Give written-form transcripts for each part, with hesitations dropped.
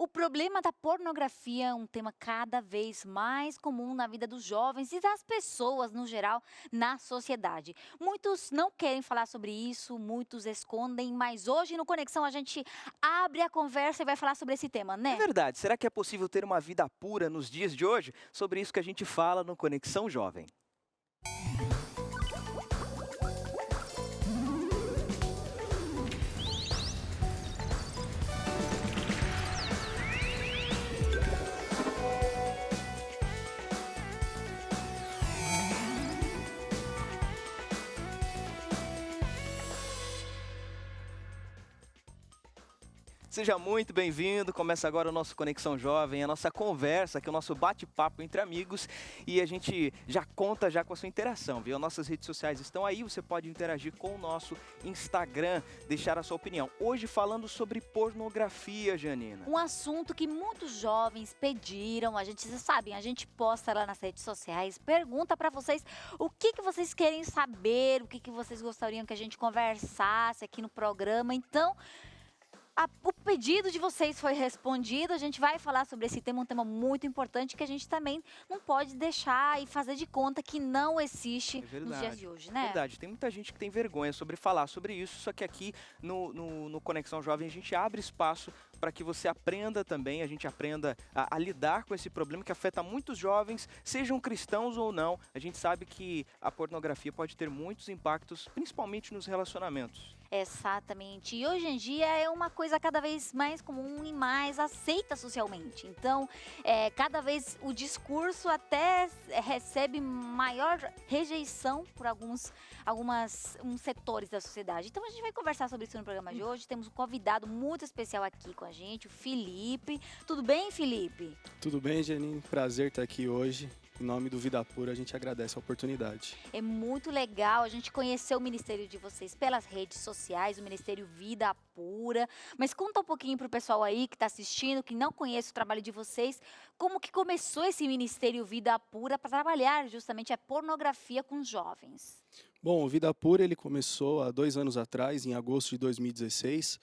O problema da pornografia é um tema cada vez mais comum na vida dos jovens e das pessoas no geral na sociedade. Muitos não querem falar sobre isso, muitos escondem, mas hoje no Conexão a gente abre a conversa e vai falar sobre esse tema, É né? verdade. Será que é possível ter uma vida pura nos dias de hoje? Sobre isso que a gente fala no Conexão Jovem. Seja muito bem-vindo. Começa agora o nosso Conexão Jovem, a nossa conversa, aqui o nosso bate-papo entre amigos. E a gente já conta já com a sua interação, viu? Nossas redes sociais estão aí, você pode interagir com o nosso Instagram, deixar a sua opinião. Hoje falando sobre pornografia, Janina. Um assunto que muitos jovens pediram, a gente, vocês sabem, a gente posta lá nas redes sociais, pergunta para vocês o que vocês querem saber, o que vocês gostariam que a gente conversasse aqui no programa. Então, o pedido de vocês foi respondido, a gente vai falar sobre esse tema, um tema muito importante que a gente também não pode deixar e fazer de conta que não existe É nos dias verdade. de hoje, né? Verdade, tem muita gente que tem vergonha sobre falar sobre isso, só que aqui no Conexão Jovem a gente abre espaço para que você aprenda também, a gente aprenda a lidar com esse problema que afeta muitos jovens, sejam cristãos ou não. A gente sabe que a pornografia pode ter muitos impactos, principalmente nos relacionamentos. Exatamente. E hoje em dia é uma coisa cada vez mais comum e mais aceita socialmente. Então, cada vez o discurso até recebe maior rejeição por alguns setores da sociedade. Então, a gente vai conversar sobre isso no programa de hoje. Temos um convidado muito especial aqui com a gente, o Felipe. Tudo bem, Felipe? Tudo bem, Janine? Prazer estar aqui hoje. Em nome do Vida Pura, a gente agradece a oportunidade. É muito legal a gente conhecer o ministério de vocês pelas redes sociais, o Ministério Vida Pura. Mas conta um pouquinho para o pessoal aí que está assistindo, que não conhece o trabalho de vocês, como que começou esse Ministério Vida Pura para trabalhar justamente a pornografia com os jovens. Bom, o Vida Pura ele começou há 2 anos atrás, em agosto de 2016,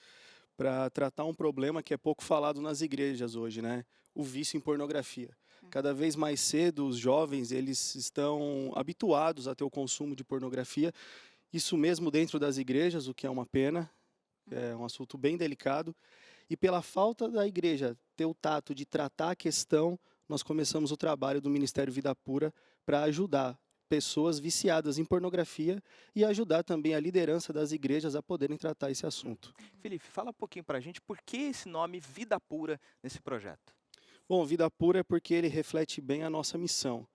para tratar um problema que é pouco falado nas igrejas hoje, né? O vício em pornografia. Cada vez mais cedo, os jovens eles estão habituados a ter o consumo de pornografia, isso mesmo dentro das igrejas, o que é uma pena, é um assunto bem delicado. E pela falta da igreja ter o tato de tratar a questão, nós começamos o trabalho do Ministério Vida Pura para ajudar pessoas viciadas em pornografia e ajudar também a liderança das igrejas a poderem tratar esse assunto. Felipe, fala um pouquinho pra gente por que esse nome Vida Pura nesse projeto. Bom, Vida Pura é porque ele reflete bem a nossa missão.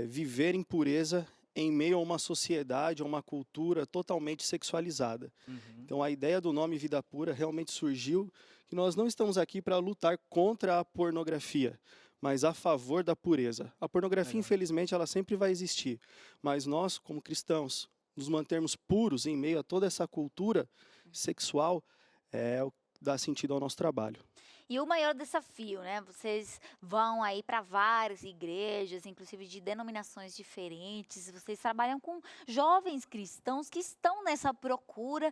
Viver em pureza em meio a uma sociedade, a uma cultura totalmente sexualizada. Então, a ideia do nome Vida Pura realmente surgiu que nós não estamos aqui para lutar contra a pornografia, mas a favor da pureza. A pornografia, Legal. infelizmente, ela sempre vai existir, mas nós, como cristãos, nos mantermos puros em meio a toda essa cultura sexual é o que dá sentido ao nosso trabalho. E o maior desafio, né? Vocês vão aí para várias igrejas, inclusive de denominações diferentes. Vocês trabalham com jovens cristãos que estão nessa procura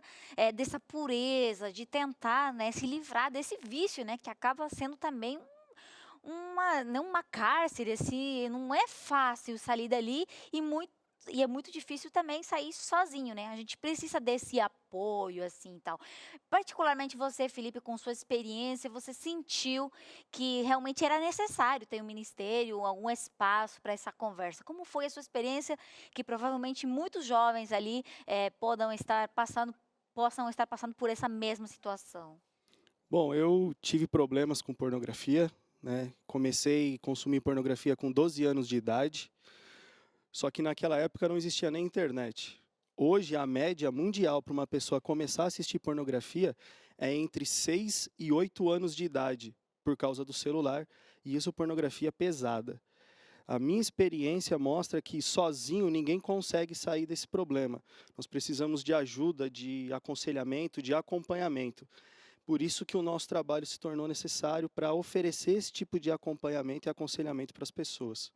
dessa pureza, de tentar, né, se livrar desse vício, né? Que acaba sendo também não uma cárcere, assim, não é fácil sair dali e é muito difícil também sair sozinho, né? A gente precisa desse apoio, assim, e tal. Particularmente você, Felipe, com sua experiência, você sentiu que realmente era necessário ter um ministério, algum espaço para essa conversa. Como foi a sua experiência, que provavelmente muitos jovens ali possam estar passando por essa mesma situação? Bom, eu tive problemas com pornografia, né? Comecei a consumir pornografia com 12 anos de idade, só que naquela época não existia nem internet. Hoje, a média mundial para uma pessoa começar a assistir pornografia é entre 6 e 8 anos de idade, por causa do celular, e isso pornografia pesada. A minha experiência mostra que sozinho ninguém consegue sair desse problema. Nós precisamos de ajuda, de aconselhamento, de acompanhamento. Por isso que o nosso trabalho se tornou necessário para oferecer esse tipo de acompanhamento e aconselhamento para as pessoas.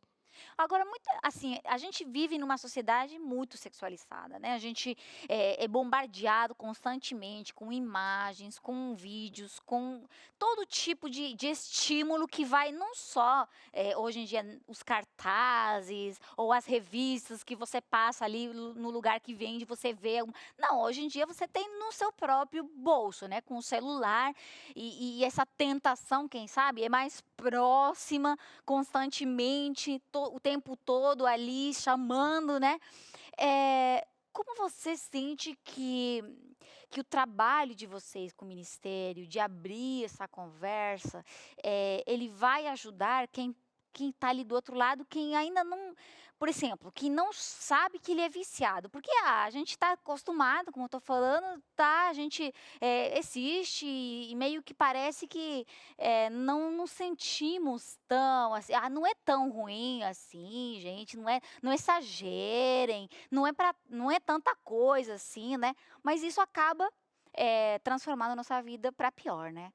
Agora, assim, a gente vive numa sociedade muito sexualizada, né? A gente é bombardeado constantemente com imagens, com vídeos, com todo tipo de estímulo que vai não só, hoje em dia, os cartazes ou as revistas que você passa ali no lugar que vende, você vê. Não, hoje em dia você tem no seu próprio bolso, né? Com o celular e essa tentação, quem sabe, é mais próxima constantemente, o tempo todo ali chamando, né. Como você sente que o trabalho de vocês com o ministério, de abrir essa conversa, ele vai ajudar quem está ali do outro lado, quem ainda não, por exemplo, que não sabe que ele é viciado? Porque, a gente está acostumado, como eu estou falando, tá, a gente, assiste e meio que parece que não nos sentimos tão assim, não é tão ruim assim, gente, não exagerem, não é tanta coisa assim, né, mas isso acaba, transformando a nossa vida para pior, né,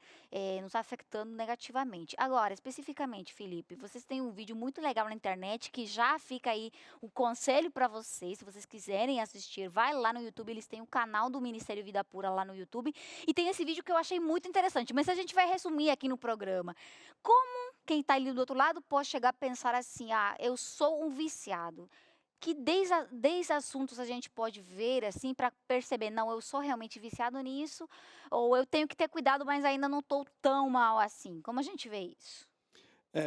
nos afetando negativamente. Agora, especificamente, Felipe, vocês têm um vídeo muito legal na internet que já fica aí o conselho para vocês, se vocês quiserem assistir, vai lá no YouTube, eles têm o canal do Ministério Vida Pura lá no YouTube, e tem esse vídeo que eu achei muito interessante, mas a gente vai resumir aqui no programa. Como quem está ali do outro lado pode chegar a pensar assim: "Ah, eu sou um viciado". Que desde assuntos a gente pode ver, assim, para perceber: "Não, eu sou realmente viciado nisso", ou "Eu tenho que ter cuidado, mas ainda não estou tão mal assim". Como a gente vê isso?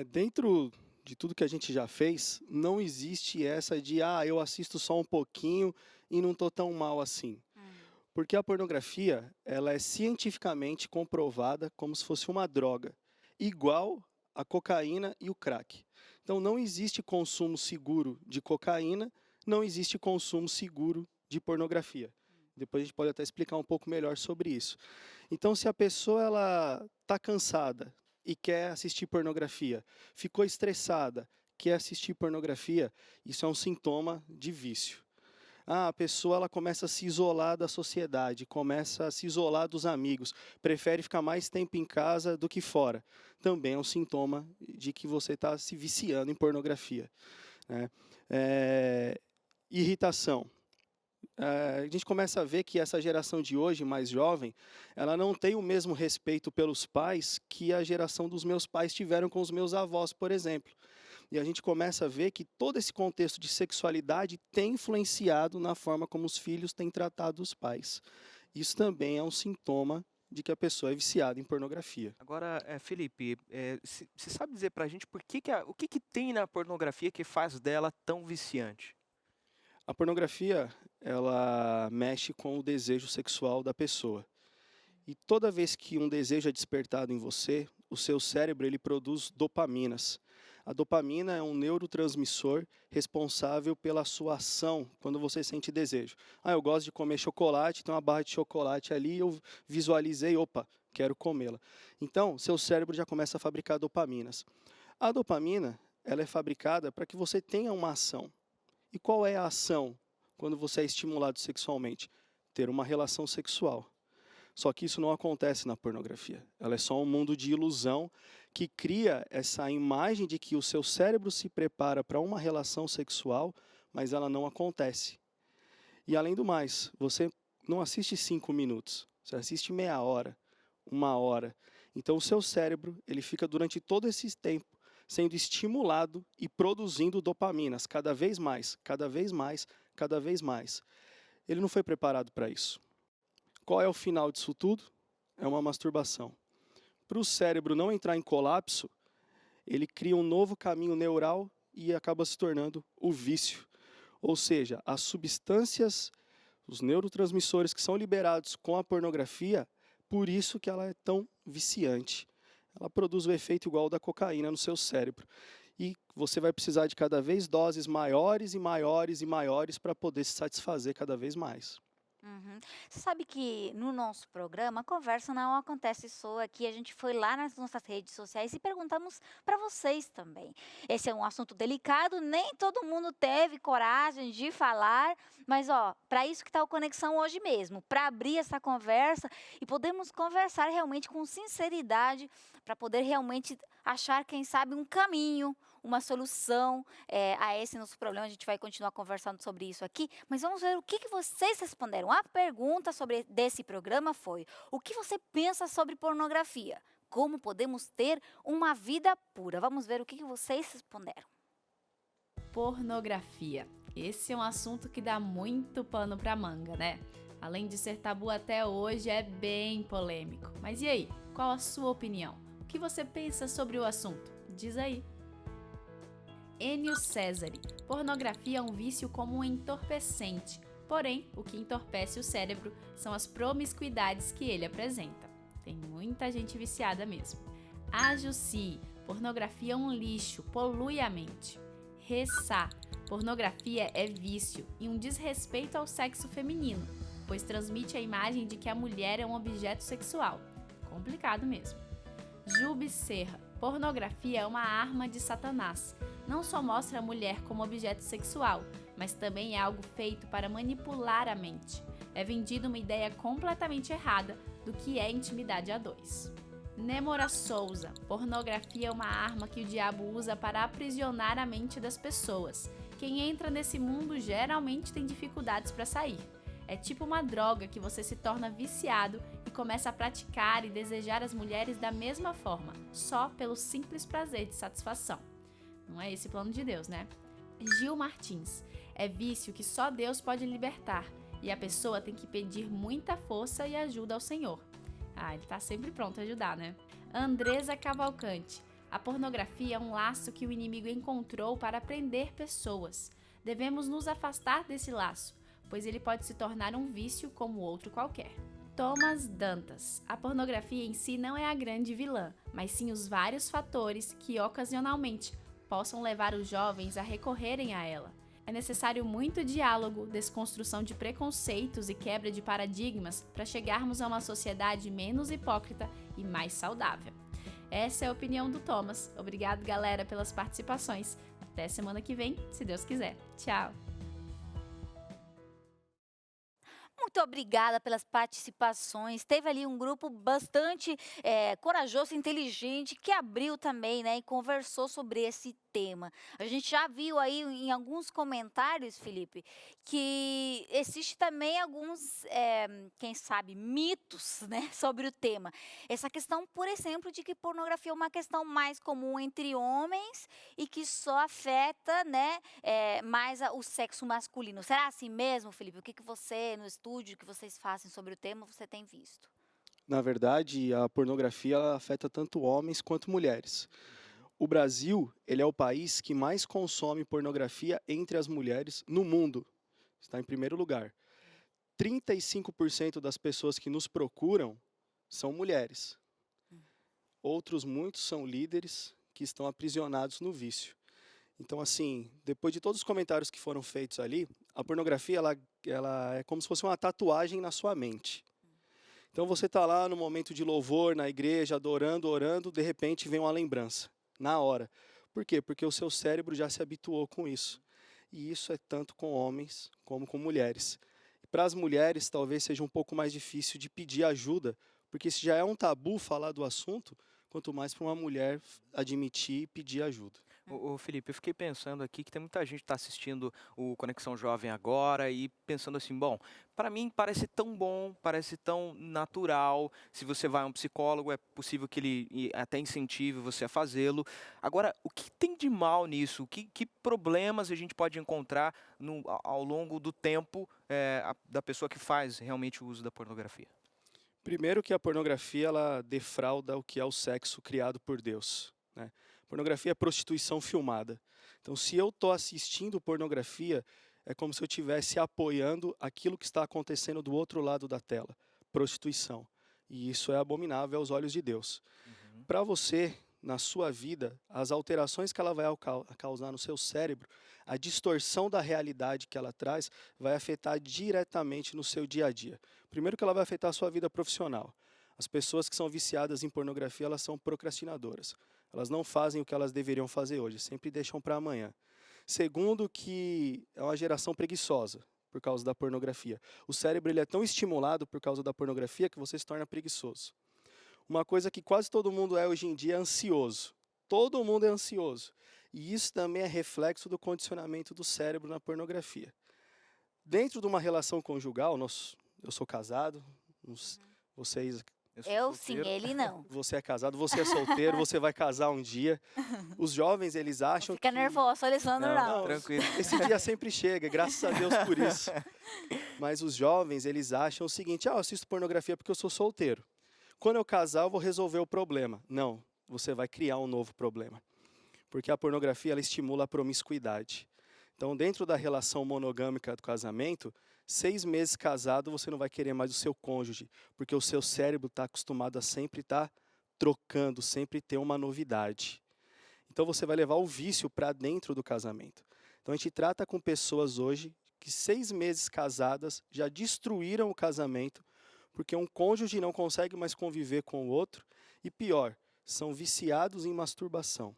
Dentro de tudo que a gente já fez, não existe essa de, eu assisto só um pouquinho e não tô tão mal assim. Hum. Porque a pornografia, ela é cientificamente comprovada como se fosse uma droga, igual a cocaína e o crack. Então não existe consumo seguro de cocaína, não existe consumo seguro de pornografia. Depois a gente pode até explicar um pouco melhor sobre isso. Então, se a pessoa ela está cansada e quer assistir pornografia, ficou estressada, quer assistir pornografia, isso é um sintoma de vício. A pessoa ela começa a se isolar da sociedade, começa a se isolar dos amigos, prefere ficar mais tempo em casa do que fora. Também é um sintoma de que você está se viciando em pornografia, né? Irritação. A gente começa a ver que essa geração de hoje, mais jovem, ela não tem o mesmo respeito pelos pais que a geração dos meus pais tiveram com os meus avós, por exemplo. E a gente começa a ver que todo esse contexto de sexualidade tem influenciado na forma como os filhos têm tratado os pais. Isso também é um sintoma de que a pessoa é viciada em pornografia. Agora, Felipe, você sabe dizer pra gente o que que tem na pornografia que faz dela tão viciante? A pornografia, ela mexe com o desejo sexual da pessoa. E toda vez que um desejo é despertado em você, o seu cérebro ele produz dopaminas. A dopamina é um neurotransmissor responsável pela sua ação quando você sente desejo. Eu gosto de comer chocolate, tem uma barra de chocolate ali, eu visualizei, opa, quero comê-la. Então, seu cérebro já começa a fabricar dopaminas. A dopamina, ela é fabricada para que você tenha uma ação. E qual é a ação quando você é estimulado sexualmente? Ter uma relação sexual. Só que isso não acontece na pornografia. Ela é só um mundo de ilusão que cria essa imagem de que o seu cérebro se prepara para uma relação sexual, mas ela não acontece. E além do mais, você não assiste 5 minutos, você assiste meia hora, 1 hora. Então o seu cérebro ele fica durante todo esse tempo sendo estimulado e produzindo dopaminas cada vez mais, cada vez mais, cada vez mais. Ele não foi preparado para isso. Qual é o final disso tudo? É uma masturbação. Para o cérebro não entrar em colapso, ele cria um novo caminho neural e acaba se tornando o vício. Ou seja, as substâncias, os neurotransmissores que são liberados com a pornografia, por isso que ela é tão viciante. Ela produz o efeito igual ao da cocaína no seu cérebro. E você vai precisar de cada vez doses maiores e maiores e maiores para poder se satisfazer cada vez mais. Uhum. Você sabe que no nosso programa a conversa não acontece só aqui, a gente foi lá nas nossas redes sociais e perguntamos para vocês também. Esse é um assunto delicado, nem todo mundo teve coragem de falar, mas para isso que está o Conexão hoje mesmo, para abrir essa conversa e podemos conversar realmente com sinceridade, para poder realmente achar, quem sabe, um caminho, uma solução a esse nosso problema. A gente vai continuar conversando sobre isso aqui, mas vamos ver o que vocês responderam. A pergunta desse programa foi: o que você pensa sobre pornografia? Como podemos ter uma vida pura? Vamos ver o que vocês responderam. Pornografia. Esse é um assunto que dá muito pano pra manga, né? Além de ser tabu até hoje, é bem polêmico. Mas e aí? Qual a sua opinião? O que você pensa sobre o assunto? Diz aí. Enio Cesare. Pornografia é um vício como um entorpecente. Porém, o que entorpece o cérebro são as promiscuidades que ele apresenta. Tem muita gente viciada mesmo. A Jussi. Pornografia é um lixo, polui a mente. Ressá. Pornografia é vício e um desrespeito ao sexo feminino, pois transmite a imagem de que a mulher é um objeto sexual. Complicado mesmo. Jubi Serra. Pornografia é uma arma de Satanás. Não só mostra a mulher como objeto sexual, mas também é algo feito para manipular a mente. É vendida uma ideia completamente errada do que é intimidade a dois. Nemora Souza. Pornografia é uma arma que o diabo usa para aprisionar a mente das pessoas. Quem entra nesse mundo geralmente tem dificuldades para sair. É tipo uma droga que você se torna viciado e começa a praticar e desejar as mulheres da mesma forma, só pelo simples prazer de satisfação. Não é esse o plano de Deus, né? Gil Martins. É vício que só Deus pode libertar e a pessoa tem que pedir muita força e ajuda ao Senhor. Ele tá sempre pronto a ajudar, né? Andresa Cavalcante. A pornografia é um laço que o inimigo encontrou para prender pessoas. Devemos nos afastar desse laço, pois ele pode se tornar um vício como outro qualquer. Thomas Dantas. A pornografia em si não é a grande vilã, mas sim os vários fatores que ocasionalmente possam levar os jovens a recorrerem a ela. É necessário muito diálogo, desconstrução de preconceitos e quebra de paradigmas para chegarmos a uma sociedade menos hipócrita e mais saudável. Essa é a opinião do Thomas. Obrigado, galera, pelas participações. Até semana que vem, se Deus quiser. Tchau! Muito obrigada pelas participações. Teve ali um grupo bastante corajoso, inteligente, que abriu também, né, e conversou sobre esse tema. A gente já viu aí em alguns comentários, Felipe, que existe também alguns, quem sabe, mitos, né, sobre o tema. Essa questão, por exemplo, de que pornografia é uma questão mais comum entre homens e que só afeta, né, mais o sexo masculino. Será assim mesmo, Felipe? O que você, no estúdio, que vocês fazem sobre o tema, você tem visto? Na verdade, a pornografia ela afeta tanto homens quanto mulheres. O Brasil, ele é o país que mais consome pornografia entre as mulheres no mundo. Está em primeiro lugar. 35% das pessoas que nos procuram são mulheres. Outros muitos são líderes que estão aprisionados no vício. Então, assim, depois de todos os comentários que foram feitos ali, a pornografia ela é como se fosse uma tatuagem na sua mente. Então, você está lá no momento de louvor, na igreja, adorando, orando, de repente vem uma lembrança, na hora. Por quê? Porque o seu cérebro já se habituou com isso. E isso é tanto com homens como com mulheres. Para as mulheres, talvez seja um pouco mais difícil de pedir ajuda, porque se já é um tabu falar do assunto, quanto mais para uma mulher admitir e pedir ajuda. Ô Felipe, eu fiquei pensando aqui que tem muita gente que está assistindo o Conexão Jovem agora e pensando assim, bom, para mim parece tão bom, parece tão natural. Se você vai a um psicólogo, é possível que ele até incentive você a fazê-lo. Agora, o que tem de mal nisso? Que problemas a gente pode encontrar ao longo do tempo da pessoa que faz realmente o uso da pornografia? Primeiro que a pornografia ela defrauda o que é o sexo criado por Deus, né? Pornografia é prostituição filmada. Então, se eu estou assistindo pornografia, é como se eu estivesse apoiando aquilo que está acontecendo do outro lado da tela. Prostituição. E isso é abominável aos olhos de Deus. Para você, na sua vida, as alterações que ela vai causar no seu cérebro, a distorção da realidade que ela traz, vai afetar diretamente no seu dia a dia. Primeiro que ela vai afetar a sua vida profissional. As pessoas que são viciadas em pornografia, elas são procrastinadoras. Elas não fazem o que elas deveriam fazer hoje, sempre deixam para amanhã. Segundo, que é uma geração preguiçosa por causa da pornografia. O cérebro ele é tão estimulado por causa da pornografia que você se torna preguiçoso. Uma coisa que quase todo mundo é hoje em dia é ansioso. Todo mundo é ansioso. E isso também é reflexo do condicionamento do cérebro na pornografia. Dentro de uma relação conjugal, eu sou casado, vocês, Eu sou sim, solteiro. ele não. você é casado, você é solteiro, você vai casar um dia. Os jovens, eles acham Fica que... nervoso, Alessandro, não. Tranquilo. Esse dia sempre chega, graças a Deus por isso. Mas os jovens, eles acham o seguinte: eu assisto pornografia porque eu sou solteiro. Quando eu casar, eu vou resolver o problema. Não, você vai criar um novo problema. Porque a pornografia, ela estimula a promiscuidade. Então, dentro da relação monogâmica do casamento, 6 meses casado, você não vai querer mais o seu cônjuge, porque o seu cérebro está acostumado a sempre estar trocando, sempre ter uma novidade. Então, você vai levar o vício para dentro do casamento. Então, a gente trata com pessoas hoje que 6 meses casadas já destruíram o casamento, porque um cônjuge não consegue mais conviver com o outro, e pior, são viciados em masturbação.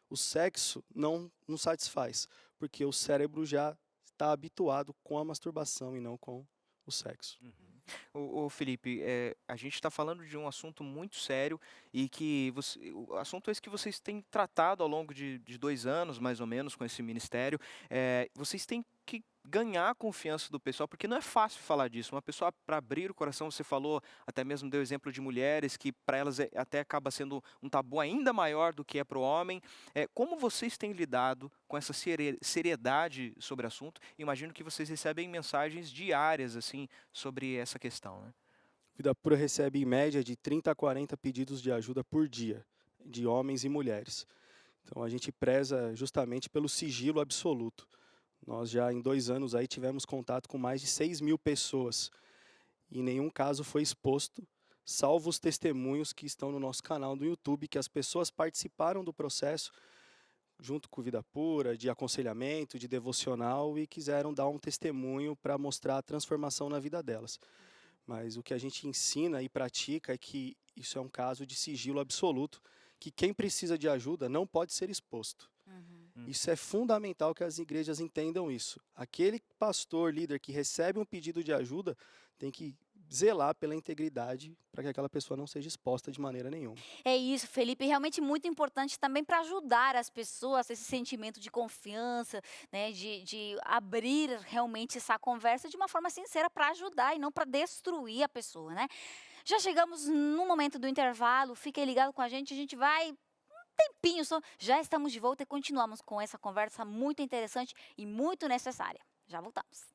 O sexo não satisfaz, porque o cérebro já está habituado com a masturbação e não com o sexo. Ô Felipe, a gente está falando de um assunto muito sério e que o assunto esse que vocês têm tratado ao longo de 2 anos, mais ou menos, com esse ministério. Vocês têm que ganhar a confiança do pessoal, porque não é fácil falar disso. Uma pessoa, para abrir o coração, você falou, até mesmo deu exemplo de mulheres, que para elas até acaba sendo um tabu ainda maior do que é para o homem. Como vocês têm lidado com essa seriedade sobre o assunto? Imagino que vocês recebem mensagens diárias assim sobre essa questão, né? Vida Pura recebe em média de 30 a 40 pedidos de ajuda por dia, de homens e mulheres. Então a gente preza justamente pelo sigilo absoluto. Nós já em 2 anos aí tivemos contato com mais de 6.000 pessoas e nenhum caso foi exposto, salvo os testemunhos que estão no nosso canal do YouTube, que as pessoas participaram do processo junto com Vida Pura, de aconselhamento, de devocional, e quiseram dar um testemunho para mostrar a transformação na vida delas. Mas o que a gente ensina e pratica é que isso é um caso de sigilo absoluto, que quem precisa de ajuda não pode ser exposto. Isso é fundamental que as igrejas entendam isso. Aquele pastor, líder que recebe um pedido de ajuda tem que zelar pela integridade para que aquela pessoa não seja exposta de maneira nenhuma. É isso, Felipe, realmente muito importante também para ajudar as pessoas, esse sentimento de confiança, né, de abrir realmente essa conversa de uma forma sincera para ajudar e não para destruir a pessoa, né? Já chegamos no momento do intervalo, fiquem ligados com a gente vai tempinho só, já estamos de volta e continuamos com essa conversa muito interessante e muito necessária. Já voltamos.